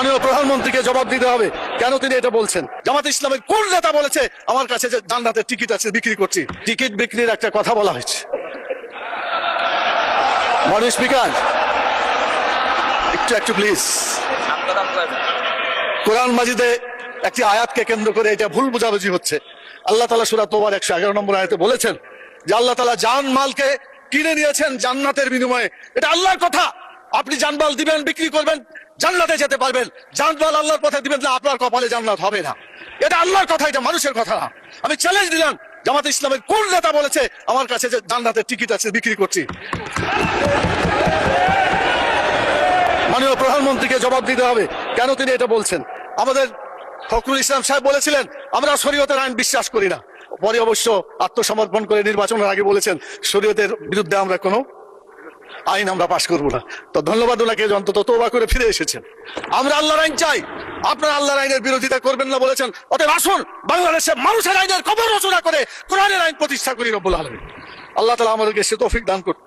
মাননীয় প্রধানমন্ত্রীকে জবাব দিতে হবে কেন তিনি এটা বলছেন। জামাত ইসলামের কোন নেতা বলেছে আমার কাছে যে জান্নাতের টিকিট আছে বিক্রি করছি? টিকিট বিক্রির একটা কথা বলা হয়েছে। মাননীয় স্পিকার একটু প্লিজ। কোরআন মাজিদে একটি আয়াতকে কেন্দ্র করে এটা ভুল বোঝাবুঝি হচ্ছে। আল্লাহ তাআলা সূরা তওবার 111 নম্বর আয়াতে বলেছেন যে আল্লাহ তাআলা জান মালকে কিনে নিয়েছেন জান্নাতের বিনিময়ে। এটা আল্লাহর কথা। আপনি জানমাল দিবেন, বিক্রি করবেন, জান্নাতে যেতে পারবেন। জানমাল আল্লাহর পথে দিবেন না, আপনার কপালে জান্নাত হবে না। এটা আল্লাহর কথা, এটা মানুষের কথা না। আমি চ্যালেঞ্জ দিলাম, জামাত ইসলামের কোন নেতা বলেছে আমার কাছে যে জান্নাতের টিকিট আছে বিক্রি করছি? মাননীয় প্রধানমন্ত্রীকে জবাব দিতে হবে কেন তিনি এটা বলছেন। আমাদের ফখরুল ইসলাম সাহেব বলেছিলেন আমরা শরীয়তের আইন বিশ্বাস করি না। পরে অবশ্য আত্মসমর্পণ করে নির্বাচনের আগে বলেছেন শরীয়তের বিরুদ্ধে আমরা কোনো আইন আমরা পাশ করবো না। তো ধন্যবাদ ওনাকে, অন্তত তওবা করে ফিরে এসেছেন। আমরা আল্লাহর আইন চাই, আপনারা আল্লাহর আইনের বিরোধিতা করবেন না বলেছেন। অতএব আসুন বাংলাদেশে মানুষের আইনের কবর রচনা করে কোরআনের আইন প্রতিষ্ঠা করি। রব্বুল আলামিন আল্লাহ তাআলা আমাদেরকে সে তৌফিক দান করুন।